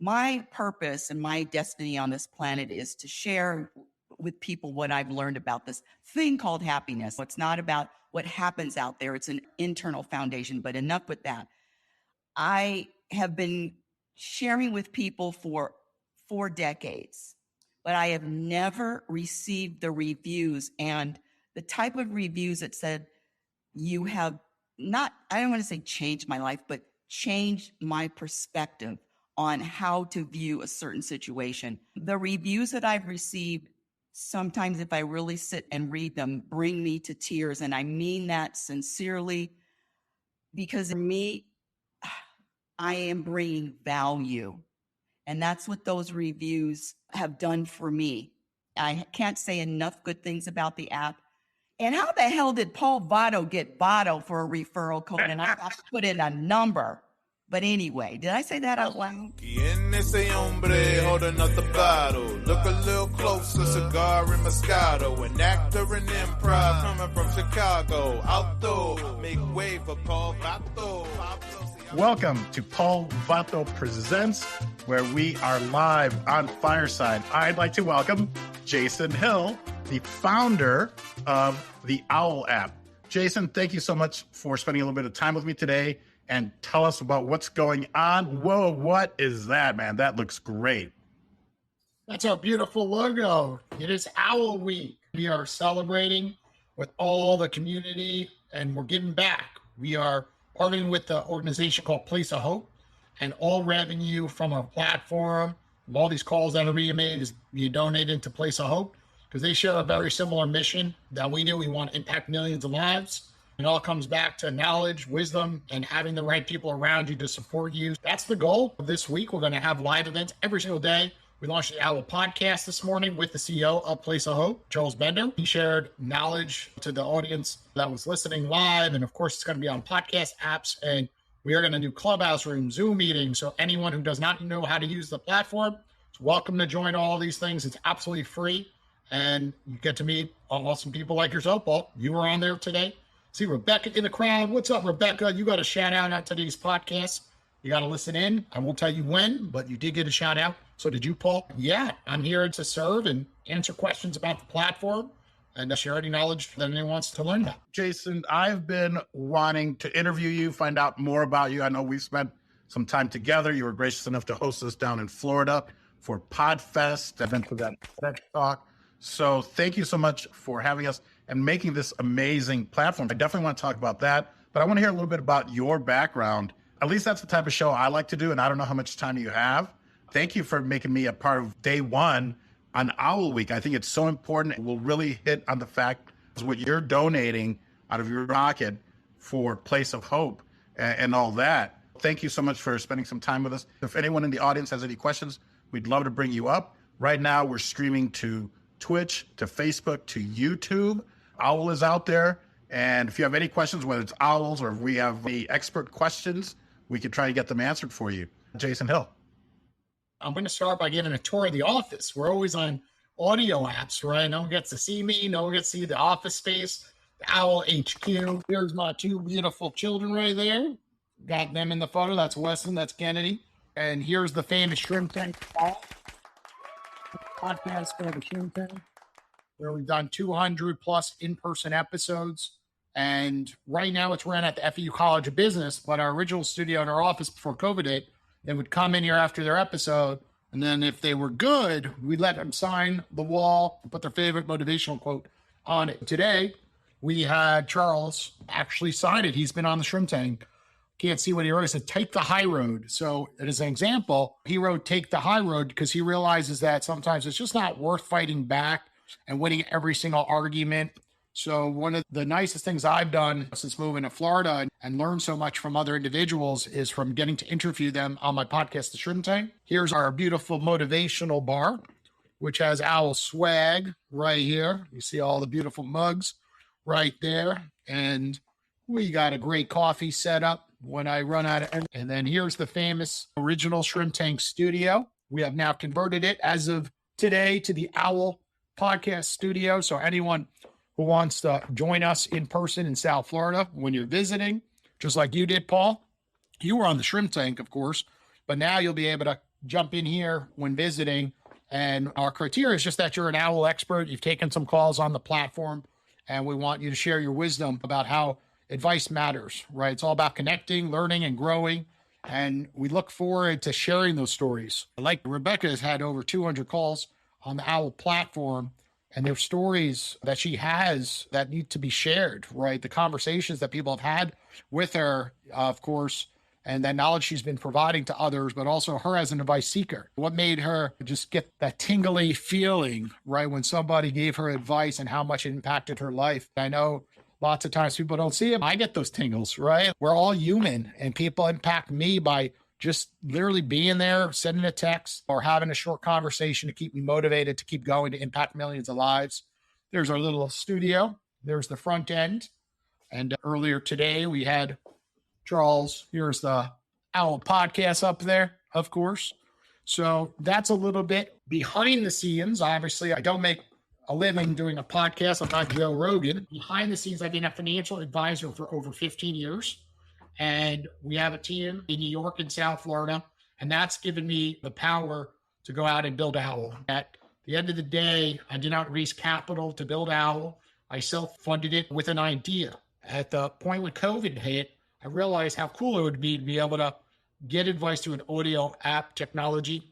my purpose and my destiny on this planet is to share with people what I've learned about this thing called happiness. It's not about what happens out there. It's an internal foundation, but enough with that. I have been sharing with people for 4 decades, but I have never received the reviews and the type of reviews that said, you have not, I don't want to say changed my life, but changed my perspective on how to view a certain situation. The reviews that I've received, sometimes if I really sit and read them, bring me to tears. And I mean that sincerely, because for me, I am bringing value. And that's what those reviews have done for me. I can't say enough good things about the app. And how the hell did Paul Votto get Votto for a referral code? And I have to put in a number. But anyway, did I say that out loud? Ese hombre holding up the bottle. Look a little closer, cigar and Moscato. An actor in improv coming from Chicago. Outdoor, make way for Paul Votto. Welcome to Paul Votto Presents, where we are live on Fireside. I'd like to welcome Jason Hill, the founder of the OWL app. Jason, thank you so much for spending a little bit of time with me today and tell us about what's going on. Whoa, what is that, man? That looks great. That's our beautiful logo. It is OWL Week. We are celebrating with all the community and we're giving back. We are partnering with the organization called Place of Hope, and all revenue from our platform, all these calls that are being made is you donate into Place of Hope because they share a very similar mission that we do. We want to impact millions of lives. It all comes back to knowledge, wisdom, and having the right people around you to support you. That's the goal. This week, we're going to have live events every single day. We launched the OWL podcast this morning with the CEO of Place of Hope, Charles Bender. He shared knowledge to the audience that was listening live. And of course, it's going to be on podcast apps. And we are going to do Clubhouse Room, Zoom meetings. So anyone who does not know how to use the platform is welcome to join all these things. It's absolutely free. And you get to meet awesome people like yourself, Paul. You were on there today. See Rebecca in the crowd. What's up, Rebecca? You got a shout out on today's podcast. You got to listen in. I won't tell you when, but you did get a shout out. So did you, Paul? Yeah, I'm here to serve and answer questions about the platform and share any knowledge that anyone wants to learn about. Jason, I've been wanting to interview you, find out more about you. I know we've spent some time together. You were gracious enough to host us down in Florida for PodFest, event for that talk. So thank you so much for having us and making this amazing platform. I definitely want to talk about that, but I want to hear a little bit about your background. At least that's the type of show I like to do, and I don't know how much time you have. Thank you for making me a part of day one on OWL Week. I think it's so important. We'll really hit on the fact is what you're donating out of your pocket for Place of Hope and all that. Thank you so much for spending some time with us. If anyone in the audience has any questions, we'd love to bring you up. Right now, we're streaming to Twitch, to Facebook, to YouTube. OWL is out there. And if you have any questions, whether it's OWLs or if we have any expert questions, we could try to get them answered for you. Jason Hill. I'm going to start by giving a tour of the office. We're always on audio apps, right? No one gets to see me. No one gets to see the office space, the OWL HQ. There's my 2 beautiful children right there. Got them in the photo. That's Weston. That's Kennedy. And here's the famous Shrimp Tank podcast for the Shrimp Tank, where we've done 200 plus in-person episodes. And right now it's ran at the FEU College of Business, but our original studio in our office before COVID hit, they would come in here after their episode. And then if they were good, we'd let them sign the wall and put their favorite motivational quote on it. Today, we had Charles actually sign it. He's been on the Shrimp Tank. Can't see what he wrote. He said, take the high road. So as an example, he wrote, take the high road, because he realizes that sometimes it's just not worth fighting back and winning every single argument. So one of the nicest things I've done since moving to Florida and learned so much from other individuals is from getting to interview them on my podcast, The Shrimp Tank. Here's our beautiful motivational bar, which has OWL swag right here. You see all the beautiful mugs right there. And we got a great coffee set up when I run out of. And then here's the famous original Shrimp Tank studio. We have now converted it as of today to the OWL podcast studio. So anyone who wants to join us in person in South Florida when you're visiting, just like you did, Paul. You were on the Shrimp Tank, of course, but now you'll be able to jump in here when visiting. And our criteria is just that you're an owl expert. You've taken some calls on the platform, and we want you to share your wisdom about how advice matters, right? It's all about connecting, learning, and growing. And we look forward to sharing those stories. Like Rebecca has had over 200 calls on the Owl platform, and there's stories that she has that need to be shared, right? The conversations that people have had with her, of course, and that knowledge she's been providing to others, but also her as an advice seeker. What made her just get that tingly feeling, right, when somebody gave her advice and how much it impacted her life. I know lots of times people don't see it. I get those tingles, right? We're all human, and people impact me by just literally being there, sending a text, or having a short conversation to keep me motivated to keep going to impact millions of lives. There's our little studio. There's the front end. And earlier today, we had Charles. Here's the Owl podcast up there, of course. So that's a little bit behind the scenes. Obviously, I don't make a living doing a podcast. I'm not Joe Rogan. Behind the scenes, I've been a financial advisor for over 15 years. And we have a team in New York and South Florida. And that's given me the power to go out and build Owl. At the end of the day, I did not raise capital to build Owl. I self-funded it with an idea. At the point when COVID hit, I realized how cool it would be to be able to get advice through an audio app technology.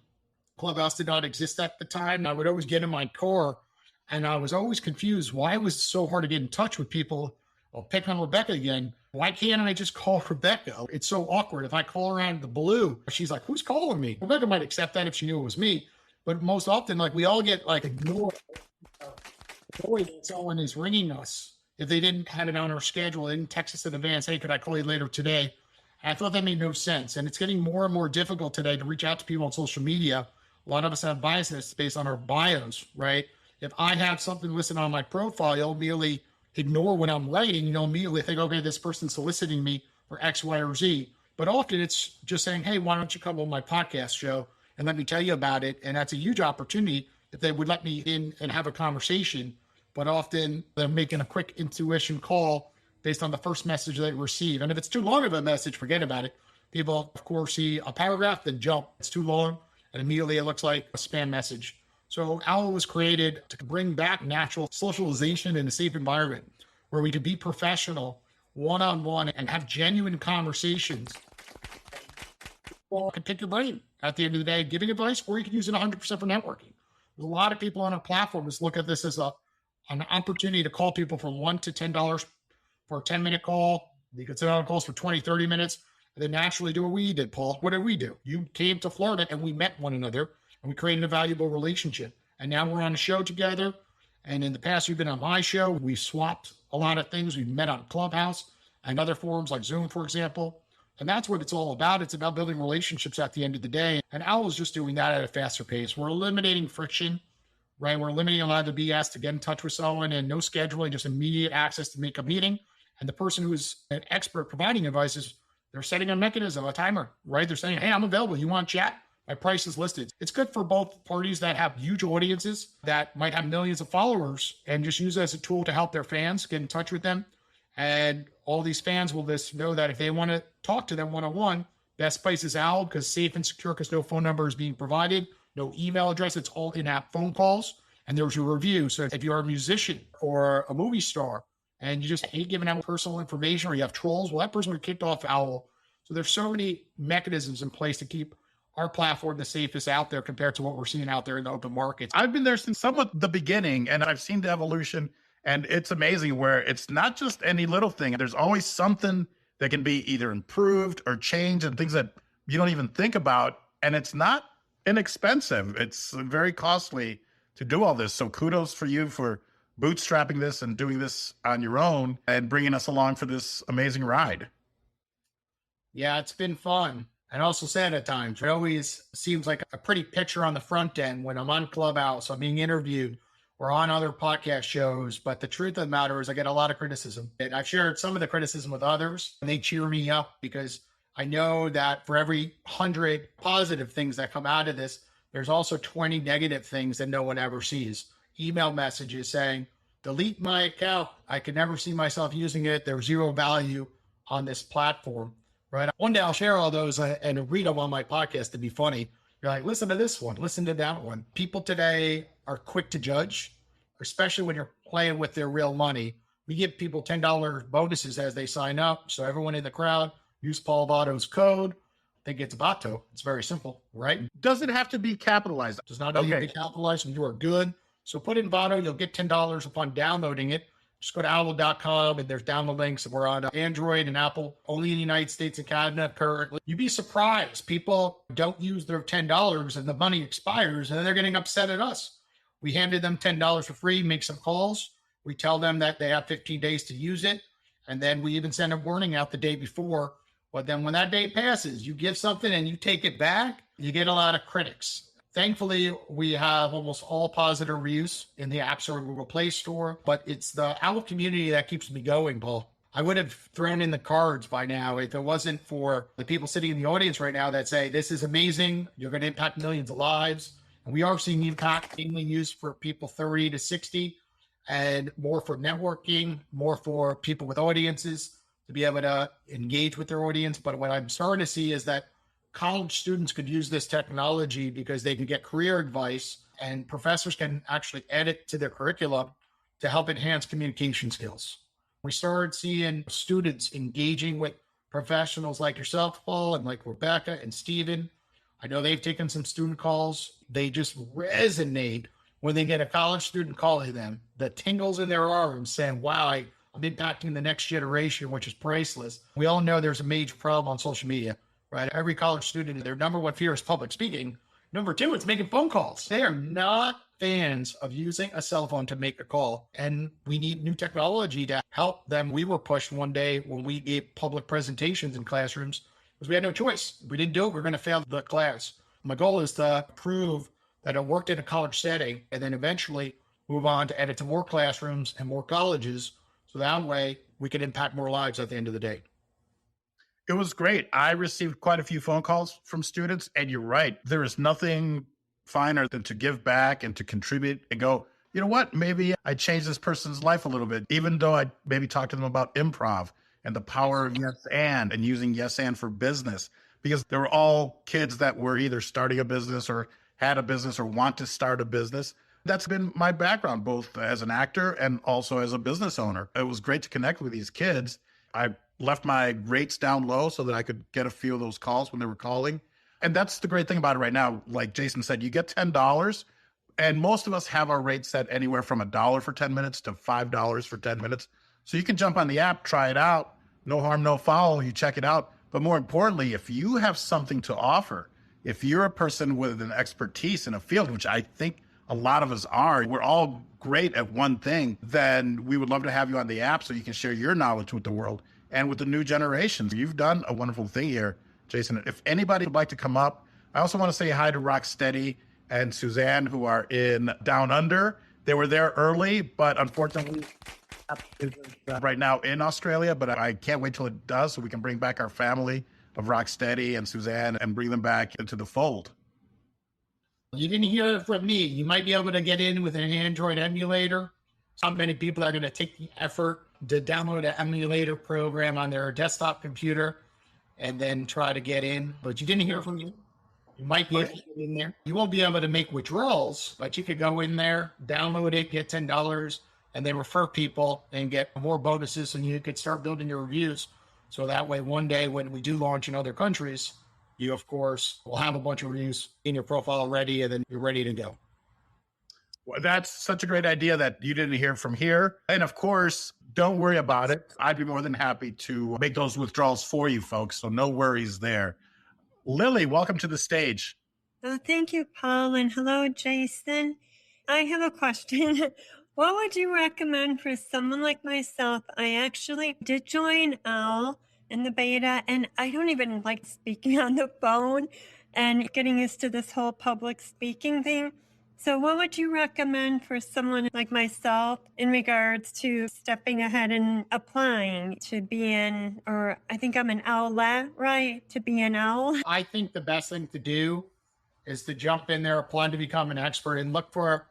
Clubhouse did not exist at the time. I would always get in my car, and I was always confused why it was so hard to get in touch with people. I'll pick on Rebecca again. Why can't I just call Rebecca? It's so awkward. If I call her out of the blue, she's like, who's calling me? Rebecca might accept that if she knew it was me. But most often, like, we all get like ignored. Someone is ringing us. If they didn't have it on our schedule, they didn't text us in advance, hey, could I call you later today? And I thought that made no sense. And it's getting more and more difficult today to reach out to people on social media. A lot of us have biases based on our bios, right? If I have something listed on my profile, you'll immediately ignore what I'm writing. You'll immediately think, okay, this person's soliciting me for X, Y, or Z. But often it's just saying, hey, why don't you come on my podcast show and let me tell you about it? And that's a huge opportunity if they would let me in and have a conversation. But often they're making a quick intuition call based on the first message they receive. And if it's too long of a message, forget about it. People, of course, see a paragraph, then jump. It's too long, and immediately it looks like a spam message. So Owl was created to bring back natural socialization in a safe environment where we could be professional, one-on-one, and have genuine conversations. Well, I can pick your brain at the end of the day, giving advice, or you can use it 100% for networking. There's a lot of people on our platform just look at this as an opportunity to call people for $1 to $10 for a 10-minute call. You could sit on calls for 20, 30 minutes, and then naturally do what we did, Paul. What did we do? You came to Florida, and we met one another, and we created a valuable relationship. And now we're on a show together. And in the past, you've been on my show. We swapped a lot of things. We've met on Clubhouse and other forums like Zoom, for example. And that's what it's all about. It's about building relationships at the end of the day. And Owl is just doing that at a faster pace. We're eliminating friction, right? We're eliminating a lot of the BS to get in touch with someone, and no scheduling, just immediate access to make a meeting. And the person who's an expert providing advice is they're setting a mechanism, a timer, right? They're saying, hey, I'm available. You want to chat? My price is listed. It's good for both parties that have huge audiences that might have millions of followers and just use it as a tool to help their fans get in touch with them. And all these fans will just know that if they want to talk to them one-on-one, best place is Owl because safe and secure because no phone number is being provided, no email address. It's all in-app phone calls. And there's your review. So if you're a musician or a movie star and you just hate giving out personal information or you have trolls, well, that person would kicked off Owl. So there's so many mechanisms in place to keep our platform the safest out there compared to what we're seeing out there in the open market. I've been there since somewhat the beginning, and I've seen the evolution, and it's amazing where it's not just any little thing. There's always something that can be either improved or changed and things that you don't even think about. And it's not inexpensive. It's very costly to do all this. So kudos for you for bootstrapping this and doing this on your own and bringing us along for this amazing ride. Yeah, it's been fun. And also sad at times. It always seems like a pretty picture on the front end when I'm on Clubhouse, I'm being interviewed, or on other podcast shows. But the truth of the matter is I get a lot of criticism. And I've shared some of the criticism with others, and they cheer me up because I know that for every 100 positive things that come out of this, there's also 20 negative things that no one ever sees. Email messages saying, delete my account. I could never see myself using it. There's zero value on this platform. Right. One day I'll share all those and read them on my podcast to be funny You're like, listen to this one, listen to that one. People today are quick to judge, especially when you're playing with their real money. We give people $10 bonuses as they sign up. So everyone in the crowd, use Paul Votto's code. They get Votto. It's very simple, right? Does it have to be capitalized? Does not need to be capitalized, and you are good. So put in Votto, you'll get $10 upon downloading it. Just go to owl.com and there's download links. We're on Android and Apple, only in the United States and Canada currently. You'd be surprised. People don't use their $10 and the money expires and then they're getting upset at us. We handed them $10 for free, make some calls. We tell them that they have 15 days to use it. And then we even send a warning out the day before. But then when that day passes, you give something and you take it back, you get a lot of critics. Thankfully, we have almost all positive reviews in the App Store and Google Play Store, but it's the Owl community that keeps me going, Paul. I would have thrown in the cards by now if it wasn't for the people sitting in the audience right now that say, this is amazing, you're going to impact millions of lives. And we are seeing impact mainly used for people 30 to 60 and more for networking, more for people with audiences to be able to engage with their audience. But what I'm starting to see is that college students could use this technology because they can get career advice and professors can actually add it to their curriculum to help enhance communication skills. We started seeing students engaging with professionals like yourself, Paul, and like Rebecca and Steven. I know they've taken some student calls. They just resonate when they get a college student calling them, the tingles in their arms saying, wow, I'm impacting the next generation, which is priceless. We all know there's a major problem on social media. Right? Every college student, their number one fear is public speaking. Number two, it's making phone calls. They are not fans of using a cell phone to make a call. And we need new technology to help them. We were pushed one day when we gave public presentations in classrooms because we had no choice. If we didn't do it, we're going to fail the class. My goal is to prove that it worked in a college setting and then eventually move on to add it to more classrooms and more colleges. So that way we can impact more lives at the end of the day. It was great. I received quite a few phone calls from students, and you're right. There is nothing finer than to give back and to contribute and go, you know what, maybe I changed this person's life a little bit, even though I maybe talked to them about improv and the power of yes and using yes and for business, because they were all kids that were either starting a business or had a business or want to start a business. That's been my background, both as an actor and also as a business owner. It was great to connect with these kids. I left my rates down low so that I could get a few of those calls when they were calling. And that's the great thing about it right now. Like Jason said, you get $10 and most of us have our rates set anywhere from $1 for 10 minutes to $5 for 10 minutes. So you can jump on the app, try it out. No harm, no foul. You check it out. But more importantly, if you have something to offer, if you're a person with an expertise in a field, which I think a lot of us are, we're all great at one thing, then we would love to have you on the app so you can share your knowledge with the world and with the new generations. You've done a wonderful thing here, Jason. If anybody would like to come up, I also want to say hi to Rocksteady and Suzanne, who are in Down Under. They were there early, but unfortunately, right now in Australia, but I can't wait till it does so we can bring back our family of Rocksteady and Suzanne and bring them back into the fold. You didn't hear it from me. You might be able to get in with an Android emulator. Not many people are going to take the effort to download an emulator program on their desktop computer and then try to get in. But you didn't hear from you. You might be able to get in there. You won't be able to make withdrawals, but you could go in there, download it, get $10, and then refer people and get more bonuses, and you could start building your reviews. So that way, one day when we do launch in other countries, you, of course, will have a bunch of reviews in your profile already, and then you're ready to go. Well, that's such a great idea that you didn't hear from here. And of course, don't worry about it. I'd be more than happy to make those withdrawals for you folks. So no worries there. Lily, welcome to the stage. Oh, thank you, Paul. And hello, Jason. I have a question. What would you recommend for someone like myself? I actually did join OWL in the beta, and I don't even like speaking on the phone and getting used to this whole public speaking thing. So what would you recommend for someone like myself in regards to stepping ahead and applying to be in, or I think I'm an owlet, right? To be an owl? I think the best thing to do is to jump in there, apply to become an expert, and look for,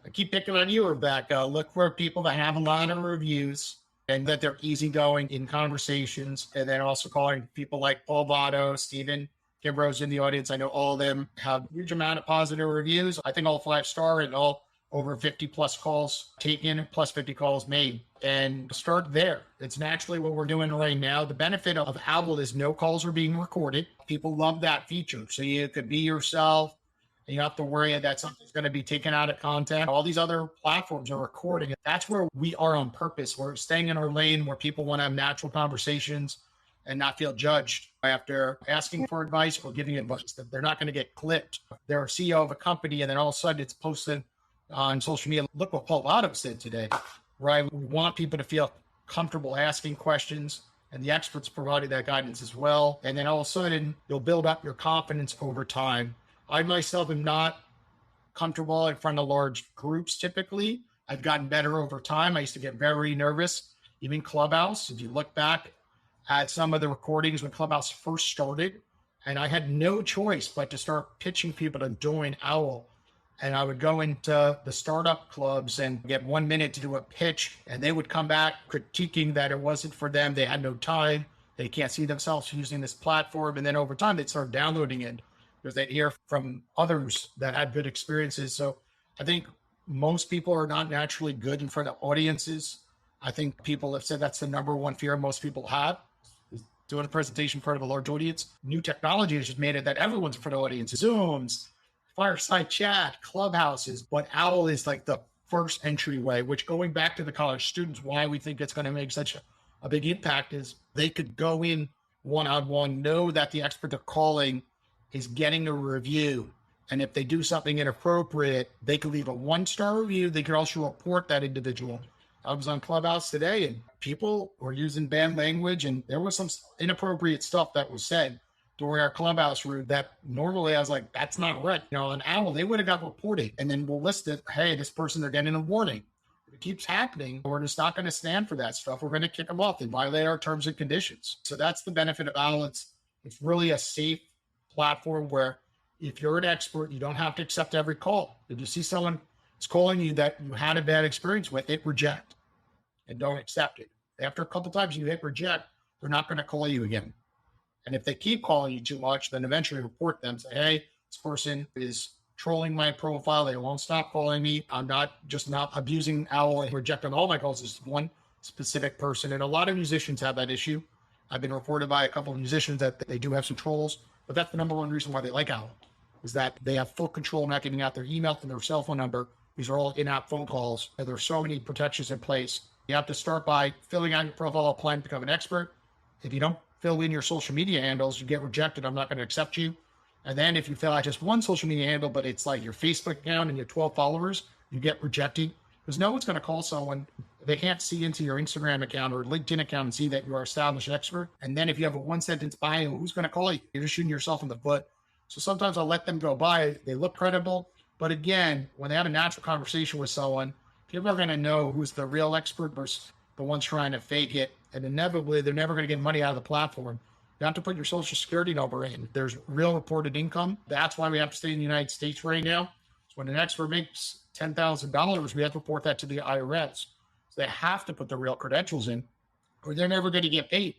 I keep picking on you, Rebecca, look for people that have a lot of reviews and that they're easygoing in conversations. And then also calling people like Paul Votto, Steven, Kimbrough's in the audience. I know all of them have a huge amount of positive reviews. I think all 5-star and all over 50 plus calls taken, plus 50 calls made. And start there. It's naturally what we're doing right now. The benefit of Owl is no calls are being recorded. People love that feature. So you could be yourself. And you don't have to worry that something's going to be taken out of content. All these other platforms are recording it. That's where we are on purpose. We're staying in our lane where people want to have natural conversations and not feel judged after asking for advice or giving advice. That they're not going to get clipped. They're a CEO of a company and then all of a sudden it's posted on social media. Look what Paul Adams said today, right? We want people to feel comfortable asking questions, and the experts provided that guidance as well. And then all of a sudden you'll build up your confidence over time. I myself am not comfortable in front of large groups typically. I've gotten better over time. I used to get very nervous, even Clubhouse. If you look back at some of the recordings when Clubhouse first started, and I had no choice but to start pitching people to join Owl. And I would go into the startup clubs and get 1 minute to do a pitch, and they would come back critiquing that it wasn't for them. They had no time. They can't see themselves using this platform. And then over time, they'd start downloading it because they'd hear from others that had good experiences. So I think most people are not naturally good in front of audiences. I think people have said that's the number one fear most people have, is doing a presentation in front of a large audience. New technology has just made it that everyone's in front of audiences, Zooms, fireside chat, Clubhouses, but Owl is like the first entryway, which going back to the college students, why we think it's going to make such a big impact is they could go in one-on-one, know that the expert they're calling is getting a review. And if they do something inappropriate, they could leave a 1-star review. They could also report that individual. I was on Clubhouse today and people were using bad language and there was some inappropriate stuff that was said during our Clubhouse room that normally I was like, that's not right. On Owl, they would have got reported and then we'll list it. Hey, this person, they're getting a warning. If it keeps happening, we're just not going to stand for that stuff. We're going to kick them off and violate our terms and conditions. So that's the benefit of Owl. It's really a safe platform where if you're an expert, you don't have to accept every call. If you see someone is calling you that you had a bad experience with, hit reject and don't accept it. After a couple of times you hit reject, they're not going to call you again. And if they keep calling you too much, then eventually report them. Say, hey, this person is trolling my profile. They won't stop calling me. I'm not abusing Owl and rejecting all my calls. It's one specific person. And a lot of musicians have that issue. I've been reported by a couple of musicians that they do have some trolls, but that's the number one reason why they like Owl, is that they have full control, not giving out their email and their cell phone number. These are all in-app phone calls. And there's so many protections in place. You have to start by filling out your profile, applying to become an expert. If you don't fill in your social media handles, you get rejected. I'm not going to accept you. And then if you fill out just one social media handle, but it's like your Facebook account and your 12 followers, you get rejected because no one's going to call someone. They can't see into your Instagram account or LinkedIn account and see that you are an established expert. And then if you have a 1-sentence bio, who's going to call you? You're just shooting yourself in the foot. So sometimes I'll let them go by. They look credible. But again, when they have a natural conversation with someone, people are going to know who's the real expert versus the ones trying to fake it. And inevitably, they're never going to get money out of the platform. You have to put your social security number in. There's real reported income. That's why we have to stay in the United States right now. So when an expert makes $10,000, we have to report that to the IRS. So they have to put the real credentials in or they're never going to get paid.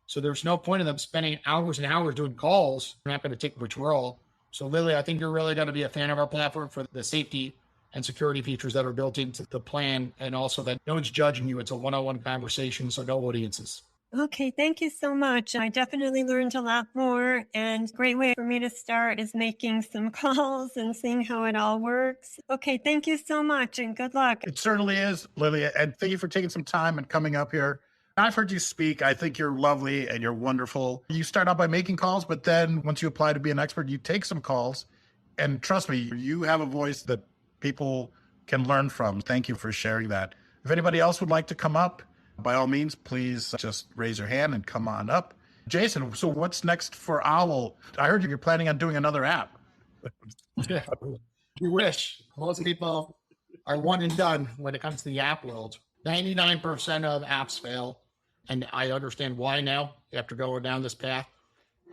So there's no point in them spending hours and hours doing calls. They're not going to take withdrawal. So Lily, I think you're really going to be a fan of our platform for the safety and security features that are built into the plan, and also that no one's judging you. It's a one-on-one conversation, so no audiences. Okay, thank you so much. I definitely learned a lot more, and a great way for me to start is making some calls and seeing how it all works. Okay, thank you so much, and good luck. It certainly is, Lily, and thank you for taking some time and coming up here. I've heard you speak. I think you're lovely and you're wonderful. You start out by making calls, but then once you apply to be an expert, you take some calls, and trust me, you have a voice that people can learn from. Thank you for sharing that. If anybody else would like to come up, by all means, please just raise your hand and come on up. Jason, so what's next for Owl? I heard you're planning on doing another app. Yeah, we wish. Most people are one and done when it comes to the app world. 99% of apps fail, and I understand why now after going down this path.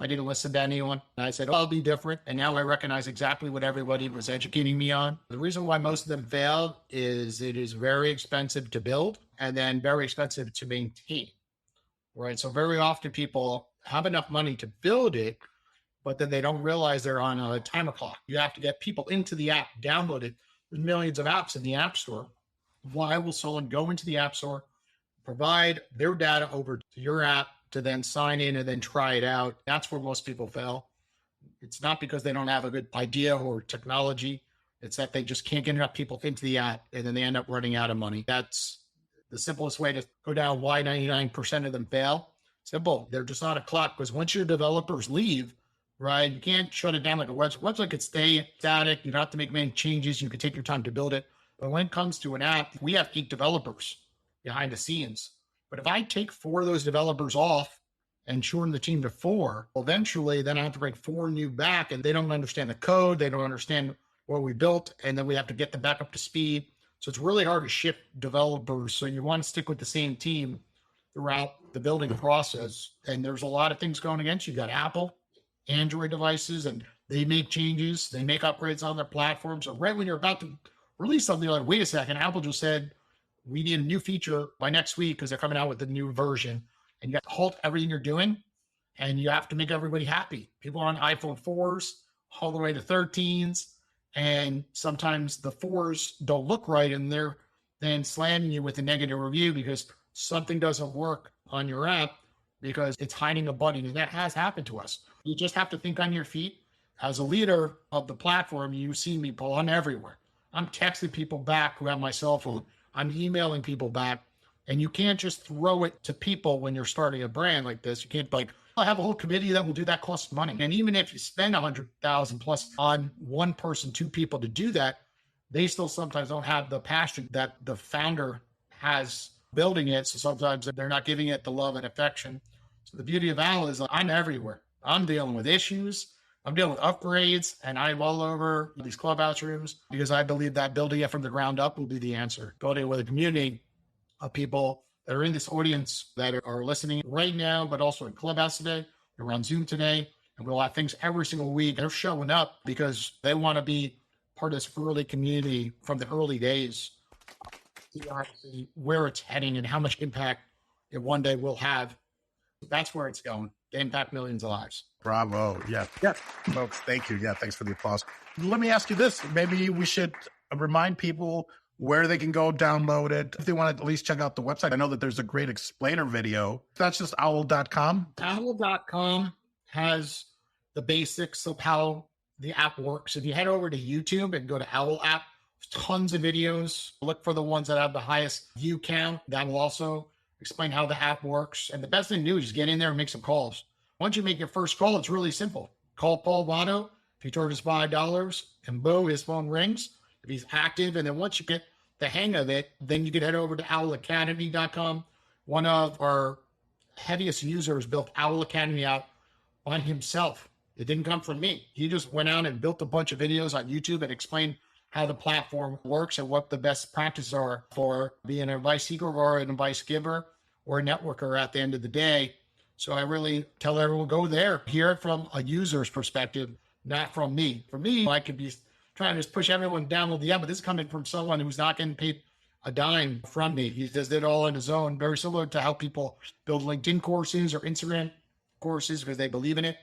I didn't listen to anyone. I said, I'll be different. And now I recognize exactly what everybody was educating me on. The reason why most of them failed is it is very expensive to build and then very expensive to maintain, right? So very often people have enough money to build it, but then they don't realize they're on a timer clock. You have to get people into the app, download it. There's millions of apps in the App Store. Why will someone go into the App Store, provide their data over to your app to then sign in and then try it out? That's where most people fail. It's not because they don't have a good idea or technology. It's that they just can't get enough people into the app, and then they end up running out of money. That's the simplest way to go down why 99% of them fail. Simple. They're just on a clock, because once your developers leave, right, you can't shut it down like a website. Website could stay static. You don't have to make many changes. You can take your time to build it. But when it comes to an app, we have 8 developers behind the scenes. But if I take 4 of those developers off and shorten the team to 4, eventually then I have to bring 4 new back, and they don't understand the code. They don't understand what we built, and then we have to get them back up to speed. So it's really hard to shift developers. So you want to stick with the same team throughout the building process. And there's a lot of things going against you. You got Apple, Android devices, and they make changes. They make upgrades on their platform. So right when you're about to release something, you're like, wait a second, Apple just said we need a new feature by next week because they're coming out with the new version. And you have to halt everything you're doing, and you have to make everybody happy. People are on iPhone 4s all the way to 13s. And sometimes the 4s don't look right, and they're then slamming you with a negative review because something doesn't work on your app because it's hiding a button. And that has happened to us. You just have to think on your feet. As a leader of the platform, you see me pull on everywhere. I'm texting people back who have my cell phone. I'm emailing people back. And you can't just throw it to people when you're starting a brand like this. You can't be like, I have a whole committee that will do that, costs money. And even if you spend $100,000 plus on one person, 2 people to do that, they still sometimes don't have the passion that the founder has building it. So sometimes they're not giving it the love and affection. So the beauty of Owl is I'm everywhere. I'm dealing with issues. I'm dealing with upgrades, and I'm all over these clubhouse rooms because I believe that building it from the ground up will be the answer. Building it with a community of people that are in this audience that are listening right now, but also in Clubhouse today. They're on Zoom today, and we'll have things every single week. They're showing up because they want to be part of this early community from the early days to see where it's heading and how much impact it one day will have. That's where it's going. To impact millions of lives. Bravo. Yeah. Yeah. Folks, thank you. Yeah. Thanks for the applause. Let me ask you this. Maybe we should remind people where they can go download it. If they want to at least check out the website, I know that there's a great explainer video. That's just owl.com. Owl.com has the basics of how the app works. If you head over to YouTube and go to Owl app, tons of videos. Look for the ones that have the highest view count. That will also explain how the app works. And the best thing to do is just get in there and make some calls. Once you make your first call, it's really simple. Call Paul Votto. If he charges $5, and boom, his phone rings. If he's active, and then once you get the hang of it, then you can head over to owlacademy.com. One of our heaviest users built Owl Academy out on himself. It didn't come from me. He just went out and built a bunch of videos on YouTube and explained how the platform works and what the best practices are for being an advice seeker or an advice giver or a networker at the end of the day. So I really tell everyone, go there, hear it from a user's perspective, not from me. For me, I could be trying to just push everyone to download the app, but this is coming from someone who's not getting paid a dime from me. He just did it all on his own, very similar to how people build LinkedIn courses or Instagram courses because they believe in it.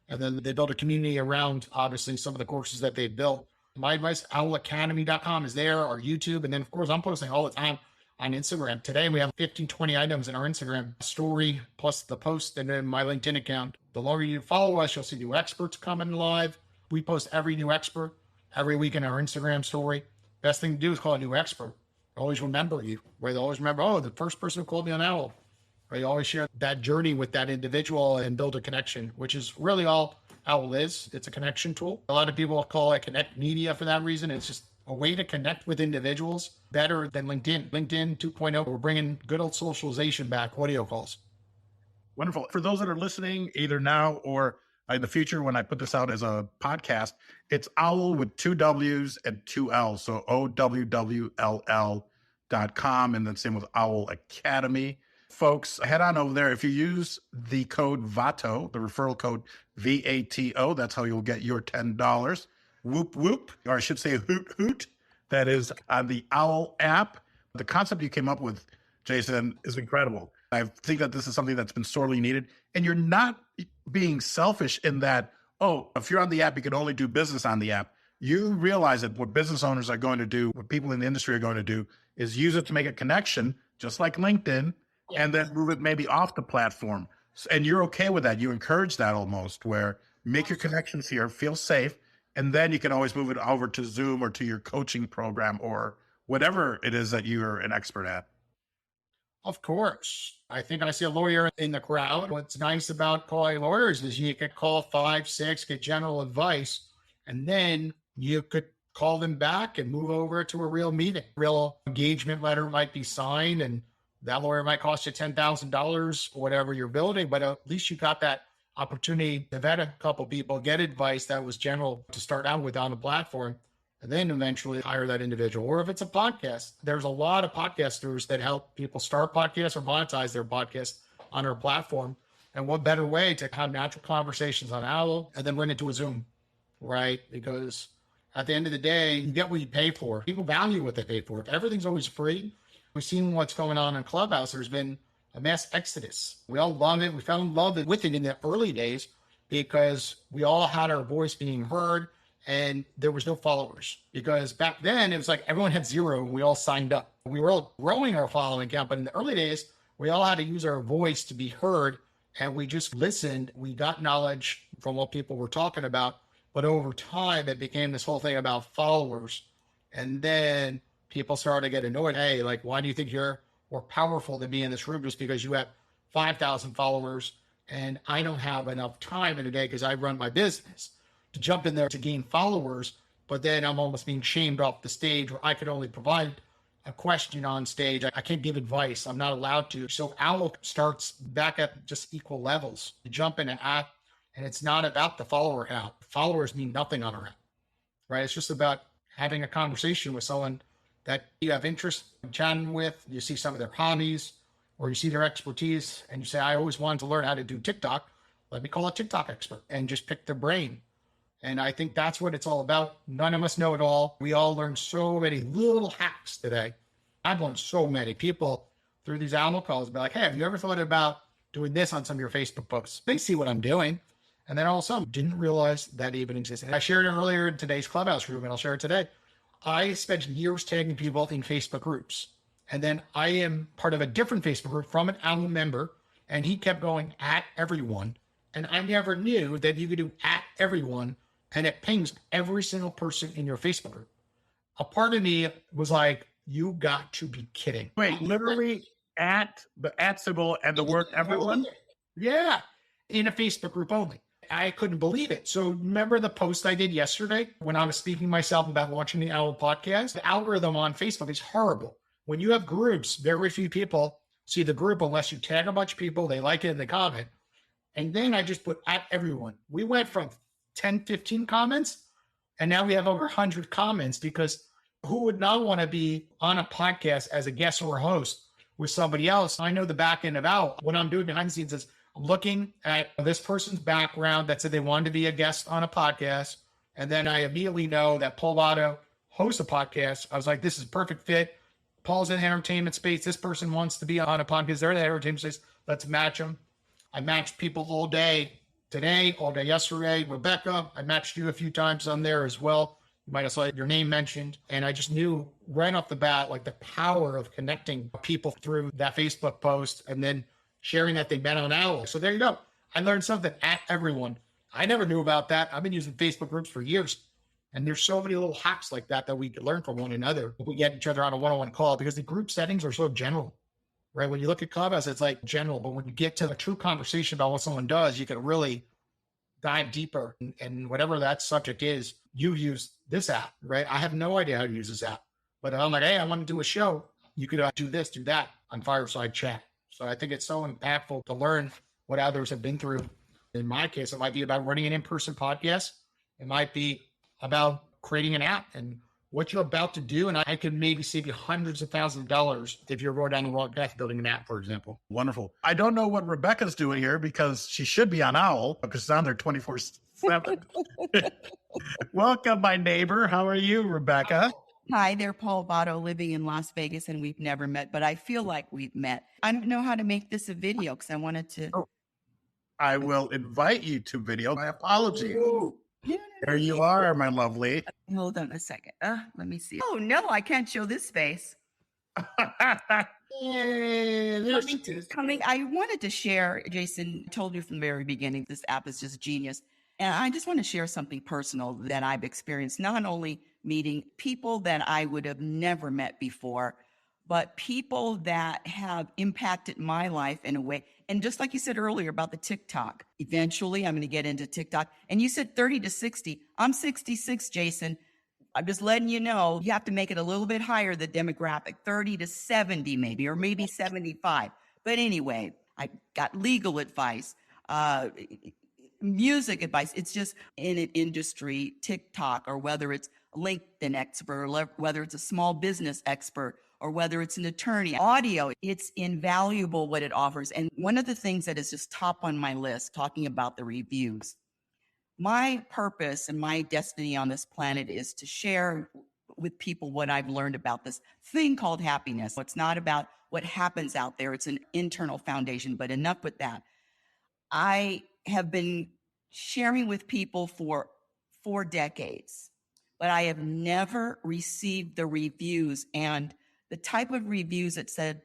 And then they build a community around, obviously, some of the courses that they built. My advice, owlacademy.com is there, or YouTube. And then, of course, I'm posting all the time on Instagram. Today, we have 15, 20 items in our Instagram story, plus the post, and then my LinkedIn account. The longer you follow us, you'll see new experts coming live. We post every new expert every week in our Instagram story. Best thing to do is call a new expert. Always remember you. Where they always remember, oh, the first person who called me on Owl. Right? You always share that journey with that individual and build a connection, which is really all Owl is. It's a connection tool. A lot of people call it Connect Media for that reason. It's just a way to connect with individuals better than LinkedIn. LinkedIn 2.0, we're bringing good old socialization back, audio calls. Wonderful. For those that are listening, either now or in the future, when I put this out as a podcast, it's Owl with 2 W's and 2 L's. So OWWLL.com, and then same with Owl Academy. Folks, head on over there. If you use the code VATO, the referral code VATO, that's how you'll get your $10. Whoop, whoop, or I should say hoot, hoot. That is on the Owl app. The concept you came up with, Jason, is incredible. I think that this is something that's been sorely needed. And you're not being selfish in that oh, if you're on the app, you can only do business on the app. You realize that what business owners are going to do, what people in the industry are going to do, is use it to make a connection, just like LinkedIn, and then move it maybe off the platform. And you're okay with that. You encourage that almost, where make your connections here, feel safe, and then you can always move it over to Zoom or to your coaching program or whatever it is that you're an expert at. Of course. I think I see a lawyer in the crowd. What's nice about calling lawyers is you could call 5, 6, get general advice, and then you could call them back and move over to a real meeting. Real engagement letter might be signed, and that lawyer might cost you $10,000 or whatever you're building, but at least you got that opportunity to vet a couple people, get advice that was general to start out with on the platform, and then eventually hire that individual. Or if it's a podcast, there's a lot of podcasters that help people start podcasts or monetize their podcast on our platform. And what better way to have natural conversations on Owl and then run into a Zoom, right? Because at the end of the day, you get what you pay for. People value what they pay for. If everything's always free, we've seen what's going on in Clubhouse. There's been a mass exodus. We all love it. We fell in love with it in the early days because we all had our voice being heard and there was no followers. Because back then it was like everyone had 0 and we all signed up. We were all growing our following count, but in the early days, we all had to use our voice to be heard and we just listened. We got knowledge from what people were talking about. But over time, it became this whole thing about followers. And then people started to get annoyed. Hey, like, why do you think you're more powerful than me in this room just because you have 5,000 followers and I don't have enough time in a day because I run my business to jump in there to gain followers, but then I'm almost being shamed off the stage where I could only provide a question on stage. I can't give advice. I'm not allowed to. So Owl starts back at just equal levels. You jump in an app and it's not about the follower count. Followers mean nothing on our app, right? It's just about having a conversation with someone that you have interest in chatting with. You see some of their hobbies or you see their expertise and you say, I always wanted to learn how to do TikTok. Let me call a TikTok expert and just pick their brain. And I think that's what it's all about. None of us know it all. We all learned so many little hacks today. I've learned so many. People through these Owl calls be like, hey, have you ever thought about doing this on some of your Facebook posts? They see what I'm doing. And then all of a sudden, didn't realize that even existed. I shared it earlier in today's Clubhouse room, and I'll share it today. I spent years tagging people in Facebook groups. And then I am part of a different Facebook group from an Owl member, and he kept going at everyone. And I never knew that you could do at everyone, and it pings every single person in your Facebook group. A part of me was like, you got to be kidding. Wait, literally at the at symbol and the word everyone? Yeah, in a Facebook group only. I couldn't believe it. So remember the post I did yesterday when I was speaking myself about launching the Owl podcast? The algorithm on Facebook is horrible. When you have groups, very few people see the group unless you tag a bunch of people, they like it and they comment. And then I just put at everyone. We went from 10, 15 comments, and now we have over 100 comments because who would not want to be on a podcast as a guest or a host with somebody else? I know the back end of Owl. What I'm doing behind the scenes is I'm looking at this person's background that said they wanted to be a guest on a podcast. And then I immediately know that Paul Votto hosts a podcast. I was like, this is a perfect fit. Paul's in the entertainment space. This person wants to be on a podcast. They're in the entertainment space. Let's match them. I matched people all day today, all day yesterday. Rebecca, I matched you a few times on there as well. You might have saw your name mentioned. And I just knew right off the bat, like the power of connecting people through that Facebook post and then sharing that they met on Owl. So there you go. I learned something at everyone. I never knew about that. I've been using Facebook groups for years. And there's so many little hacks like that we could learn from one another if we get each other on a one-on-one call because the group settings are so general, right? When you look at Clubhouse, it's like general. But when you get to a true conversation about what someone does, you can really dive deeper. And whatever that subject is, you use this app, right? I have no idea how to use this app. But I'm like, hey, I want to do a show. You could do this, do that on Fireside Chat. So I think it's so impactful to learn what others have been through. In my case, it might be about running an in-person podcast. It might be about creating an app and what you're about to do. And I could maybe save you hundreds of thousands of dollars if you're going down the wrong path building an app, for example. Wonderful. I don't know what Rebecca's doing here because she should be on Owl because it's on there 24/7. Welcome, my neighbor. How are you, Rebecca? Hi there, Paul Votto, living in Las Vegas, and we've never met, but I feel like we've met. I don't know how to make this a video because I wanted to. I will invite you to video. My apology. Yeah, There you are, my lovely. hold on a second. Let me see. Oh no, I can't show this face. Yay, there's Coming, I wanted to share, Jason told you from the very beginning, this app is just genius. And I just want to share something personal that I've experienced, not only meeting people that I would have never met before, but people that have impacted my life in a way. And just like you said earlier about the TikTok, eventually I'm going to get into TikTok. And you said 30 to 60. I'm 66, Jason. I'm just letting you know, you have to make it a little bit higher, the demographic, 30 to 70 maybe, or maybe 75. But anyway, I got legal advice, music advice. It's just in an industry, TikTok, or whether it's a LinkedIn expert, or whether it's a small business expert, or whether it's an attorney, audio, it's invaluable what it offers. And one of the things that is just top on my list, talking about the reviews, my purpose and my destiny on this planet is to share with people what I've learned about this thing called happiness. It's not about what happens out there. It's an internal foundation, but enough with that. I have been sharing with people for 4 decades, but I have never received the reviews and the type of reviews that said,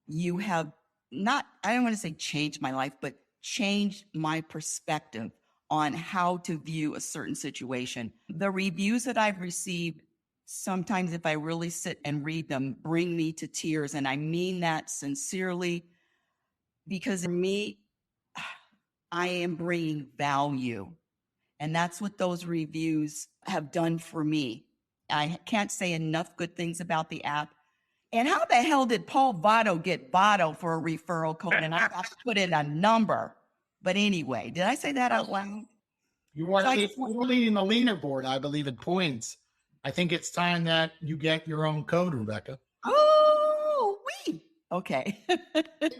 you have not, I don't want to say changed my life, but changed my perspective on how to view a certain situation. The reviews that I've received, sometimes if I really sit and read them, bring me to tears. And I mean that sincerely, because for me, I am bringing value. And that's what those reviews have done for me. I can't say enough good things about the app. And how the hell did Paul Votto get Votto for a referral code? And I have to put in a number. But anyway, did I say that out loud? You are leading the leaderboard, I believe, in points. I think it's time that you get your own code, Rebecca. Oh, okay.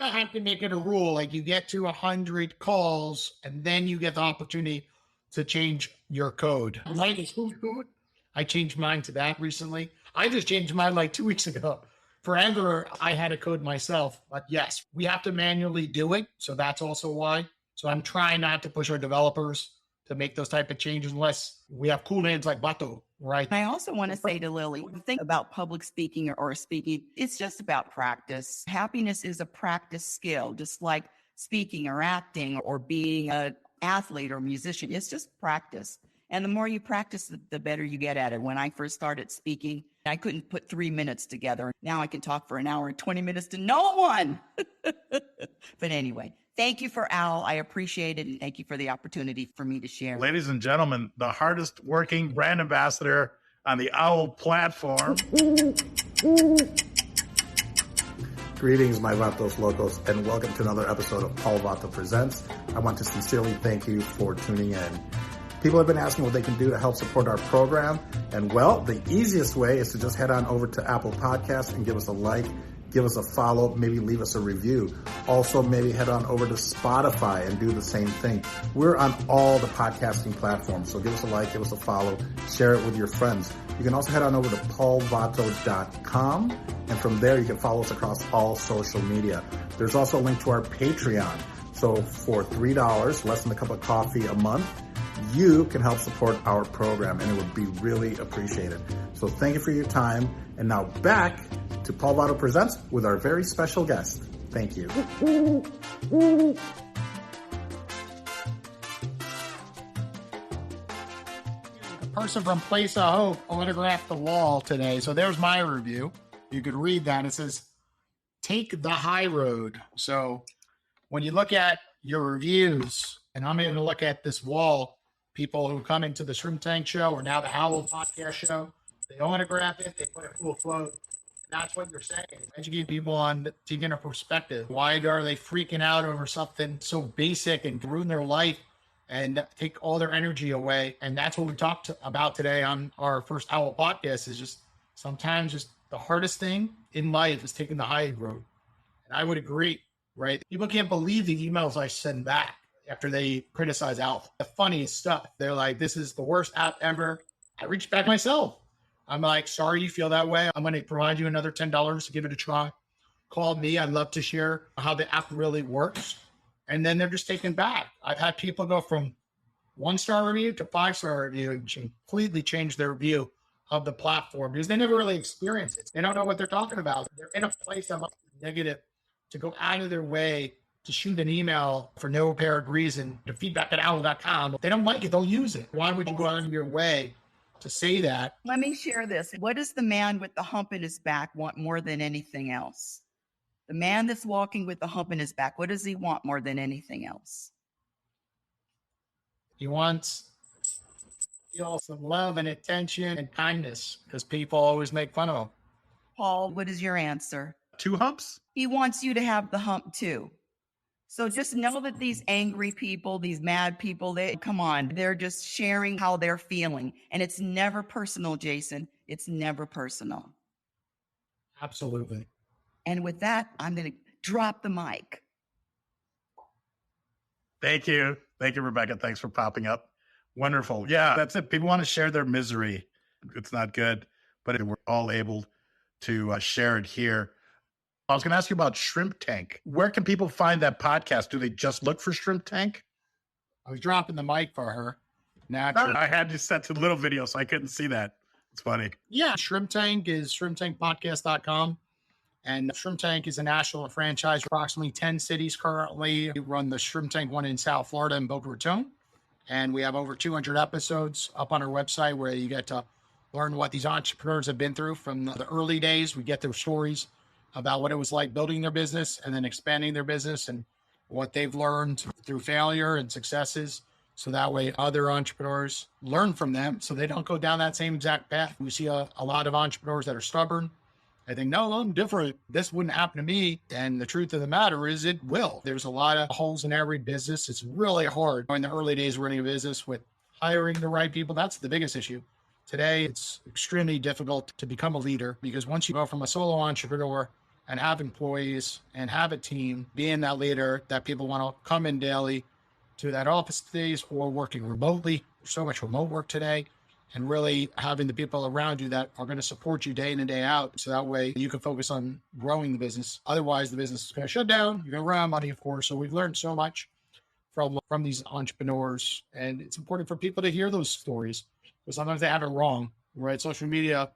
I have to make it a rule. Like you get to 100 calls, and then you get the opportunity to change your code. Mine is who's code. I changed mine to that recently. I just changed mine like 2 weeks ago. Forever, I had a code myself. But yes, we have to manually do it. So that's also why. So I'm trying not to push our developers to make those type of changes unless we have cool names like Bato, right? I also want to say to Lily, the thing about public speaking or speaking, it's just about practice. Happiness is a practice skill, just like speaking or acting or being an athlete or musician. It's just practice. And the more you practice, the better you get at it. When I first started speaking, I couldn't put 3 minutes together. Now I can talk for an hour and 20 minutes to no one. But anyway, thank you for Al. I appreciate it. And thank you for the opportunity for me to share. Ladies and gentlemen, the hardest working brand ambassador on the OWL platform. Greetings, my Vatos Locos, and welcome to another episode of Paul Vato Presents. I want to sincerely thank you for tuning in. People have been asking what they can do to help support our program. And well, the easiest way is to just head on over to Apple Podcasts and give us a like, give us a follow, maybe leave us a review. Also, maybe head on over to Spotify and do the same thing. We're on all the podcasting platforms. So give us a like, give us a follow, share it with your friends. You can also head on over to paulvato.com. And from there, you can follow us across all social media. There's also a link to our Patreon. So for $3, less than a cup of coffee a month, you can help support our program, and it would be really appreciated. So thank you for your time. And now back to Paul Vato Presents with our very special guest. Thank you. A person from Place of Hope autographed the wall today. So there's my review. You could read that. It says, take the high road. So when you look at your reviews, and I'm able to look at this wall, people who come into the Shrimp Tank show or now the Howl podcast show, they autograph it, they put a cool quote. That's what you're saying. Educate people on taking a perspective. Why are they freaking out over something so basic and ruin their life and take all their energy away? And that's what we talked about today on our first Howl podcast is just sometimes just the hardest thing in life is taking the high road. And I would agree, right? People can't believe the emails I send back after they criticize Alpha. The funniest stuff. They're like, this is the worst app ever. I reached back myself. I'm like, sorry you feel that way. I'm going to provide you another $10 to give it a try. Call me. I'd love to share how the app really works. and then they're just taken back. I've had people go from 1-star review to 5-star review and completely change their view of the platform because they never really experience it. They don't know what they're talking about. They're in a place of negative to go out of their way to shoot an email for no apparent reason to feedback@owl.com. If they don't like it, they'll use it. Why would you go out of your way to say that? Let me share this. What does the man with the hump in his back want more than anything else? The man that's walking with the hump in his back, what does he want more than anything else? He wants feel some love and attention and kindness because people always make fun of him. Paul, what is your answer? 2 humps? He wants you to have the hump too. So just know that these angry people, these mad people, they're just sharing how they're feeling. And it's never personal, Jason. It's never personal. Absolutely. And with that, I'm going to drop the mic. Thank you. Thank you, Rebecca. Thanks for popping up. Wonderful. Yeah, that's it. People want to share their misery. It's not good, but we're all able to share it here. I was going to ask you about Shrimp Tank. Where can people find that podcast? Do they just look for Shrimp Tank? I was dropping the mic for her. Naturally. I had you set to little video, so I couldn't see that. It's funny. Yeah, Shrimp Tank is shrimptankpodcast.com. And Shrimp Tank is a national franchise, approximately 10 cities currently. We run the Shrimp Tank one in South Florida in Boca Raton. And we have over 200 episodes up on our website where you get to learn what these entrepreneurs have been through from the early days. We get their stories about what it was like building their business and then expanding their business and what they've learned through failure and successes. So that way other entrepreneurs learn from them so they don't go down that same exact path. We see a lot of entrepreneurs that are stubborn. I think, no, I'm different. This wouldn't happen to me. And the truth of the matter is it will. There's a lot of holes in every business. It's really hard in the early days running a business with hiring the right people. That's the biggest issue. Today, it's extremely difficult to become a leader because once you go from a solo entrepreneur and have employees and have a team, being that leader that people want to come in daily to that office days or working remotely. There's so much remote work today. And really having the people around you that are going to support you day in and day out. So that way you can focus on growing the business. Otherwise, the business is going to shut down. You're going to run out of money, of course. So we've learned so much from these entrepreneurs. And it's important for people to hear those stories. But sometimes they have it wrong, right? Social media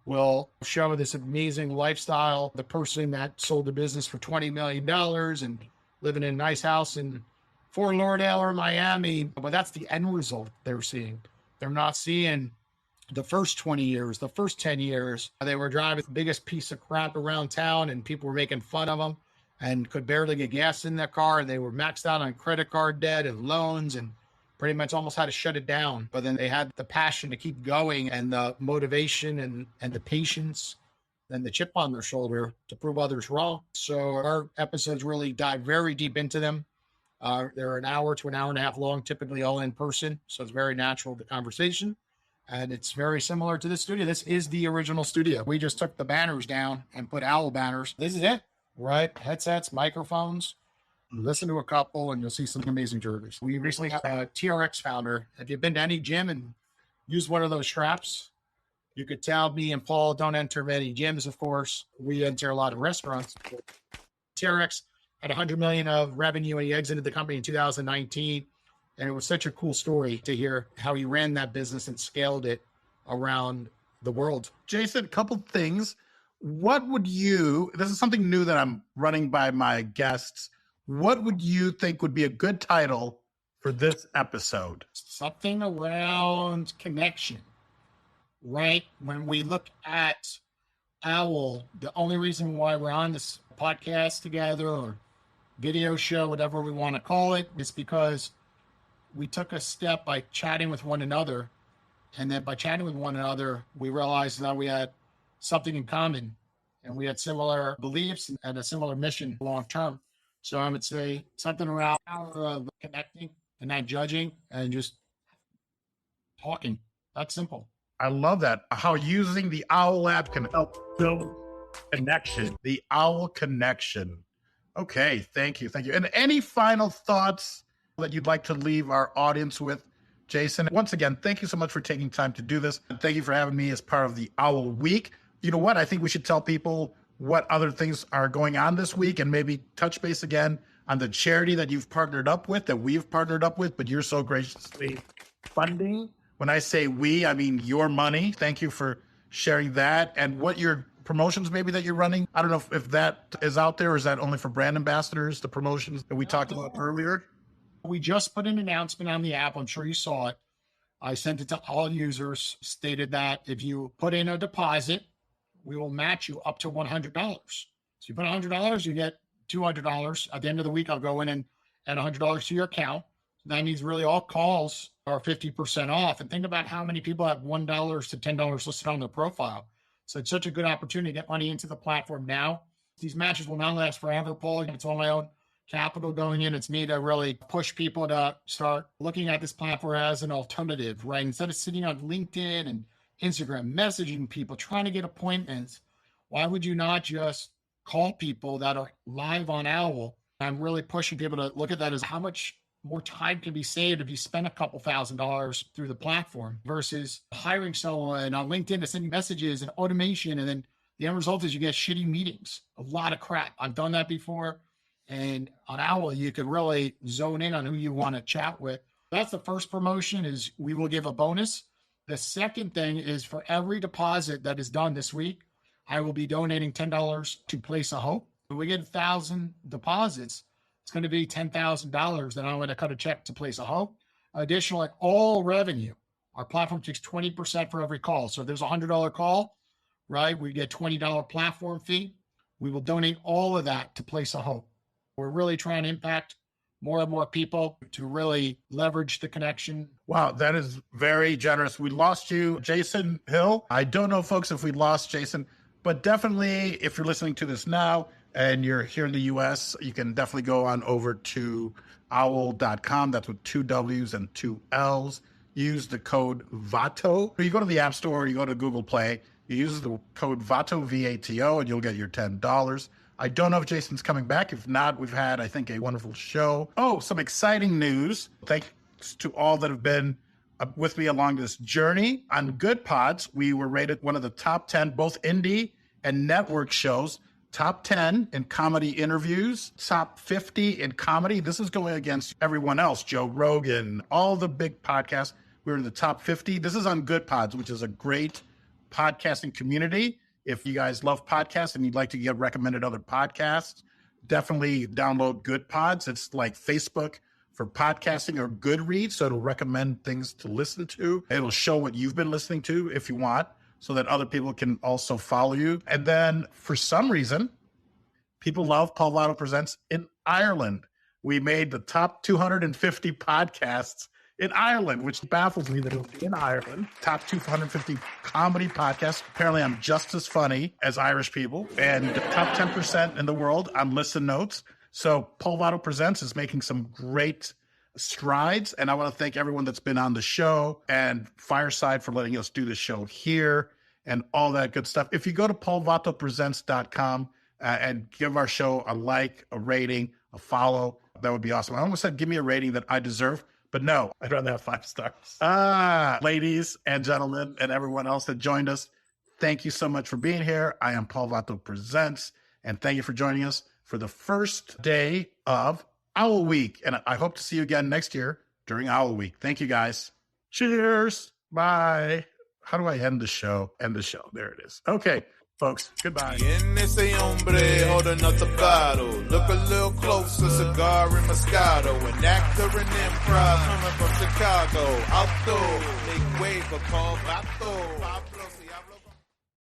will show this amazing lifestyle. The person that sold the business for $20 million and living in a nice house in Fort Lauderdale or Miami. But that's the end result they're seeing. They're not seeing the first 20 years, the first 10 years. They were driving the biggest piece of crap around town and people were making fun of them and could barely get gas in their car. They were maxed out on credit card debt and loans and pretty much almost had to shut it down. But then they had the passion to keep going and the motivation and the patience and the chip on their shoulder to prove others wrong. So our episodes really dive very deep into them. They're an hour to an hour and a half long, typically all in person. So it's very natural, the conversation. And it's very similar to this studio. This is the original studio. We just took the banners down and put owl banners. This is it, right? Headsets, microphones. Listen to a couple and you'll see some amazing jerseys. We recently had a TRX founder. Have you been to any gym and used one of those straps? You could tell me and Paul don't enter many gyms, of course. We enter a lot of restaurants. TRX had 100 million of revenue and he exited the company in 2019. And it was such a cool story to hear how he ran that business and scaled it around the world. Jason, a couple things. What would you, this is something new that I'm running by my guests. What would you think would be a good title for this episode? Something around connection, right? When we look at Owl, the only reason why we're on this podcast together or video show, whatever we want to call it, is because we took a step by chatting with one another. And then by chatting with one another, we realized that we had something in common and we had similar beliefs and a similar mission long term. So I would say something around the power of connecting and not judging and just talking. That's simple. I love that. How using the Owl Lab can help build connection. The Owl Connection. Okay, thank you. Thank you. And any final thoughts that you'd like to leave our audience with, Jason? Once again, thank you so much for taking time to do this. And thank you for having me as part of the Owl Week. You know what? I think we should tell people what other things are going on this week and maybe touch base again on the charity that you've partnered up with, that we've partnered up with, but you're so graciously funding. When I say we, I mean your money. Thank you for sharing that. And what your promotions maybe that you're running. I don't know if that is out there, or is that only for brand ambassadors, the promotions that we talked about earlier? We just put an announcement on the app. I'm sure you saw it. I sent it to all users, stated that if you put in a deposit, we will match you up to $100. So you put $100, you get $200. At the end of the week, I'll go in and add $100 to your account. That means really all calls are 50% off. And think about how many people have $1 to $10 listed on their profile. So it's such a good opportunity to get money into the platform now. These matches will not last forever, Paul. It's all my own capital going in. It's me to really push people to start looking at this platform as an alternative, right? Instead of sitting on LinkedIn and Instagram, messaging people, trying to get appointments, why would you not just call people that are live on Owl? I'm really pushing people to look at that as how much more time can be saved if you spend a couple $1,000s through the platform versus hiring someone on LinkedIn to send you messages and automation. And then the end result is you get shitty meetings, a lot of crap. I've done that before. And on Owl, you could really zone in on who you want to chat with. That's the first promotion, is we will give a bonus. The second thing is for every deposit that is done this week, I will be donating $10 to Place of Hope. When we get 1,000 deposits, it's going to be $10,000 that I'm going to cut a check to Place of Hope. Additionally, all revenue, our platform takes 20% for every call. So if there's a $100 call, right, we get $20 platform fee. We will donate all of that to Place of Hope. We're really trying to impact more and more people to really leverage the connection. Wow, that is very generous. We lost you, Jason Hill. I don't know, folks, if we lost Jason, but definitely if you're listening to this now and you're here in the US, you can definitely go on over to owl.com. That's with 2 W's and 2 L's. Use the code VATO. You go to the App Store, you go to Google Play, you use the code VATO, V-A-T-O, and you'll get your $10. I don't know if Jason's coming back. If not, we've had, I think, a wonderful show. Oh, some exciting news. Thanks to all that have been with me along this journey. On Good Pods, we were rated one of the top 10, both indie and network shows. Top 10 in comedy interviews, top 50 in comedy. This is going against everyone else, Joe Rogan, all the big podcasts. We're in the top 50. This is on Good Pods, which is a great podcasting community. If you guys love podcasts and you'd like to get recommended other podcasts, definitely download Good Pods. It's like Facebook for podcasting, or Goodreads, so it'll recommend things to listen to. It'll show what you've been listening to if you want, so that other people can also follow you. And then for some reason, people love Paul Votto Presents in Ireland. We made the top 250 podcasts in Ireland, which baffles me that it was in Ireland. Top 250 comedy podcasts. Apparently, I'm just as funny as Irish people. And top 10% in the world on Listen Notes. So Paul Votto Presents is making some great strides. And I want to thank everyone that's been on the show, and Fireside for letting us do the show here and all that good stuff. If you go to paulvottopresents.com and give our show a like, a rating, a follow, that would be awesome. I almost said give me a rating that I deserve, but no, I'd rather have 5 stars. Ladies and gentlemen and everyone else that joined us, thank you so much for being here. I am Paul Votto Presents, and thank you for joining us for the first day of Owl Week. And I hope to see you again next year during Owl Week. Thank you, guys. Cheers. Bye. How do I end the show? End the show. There it is. Okay, folks. Goodbye. En ese hombre holding up the bottle. Look a little closer, cigar and Moscato. An actor in improv coming from Chicago. Outdoor, make way for Paul Votto.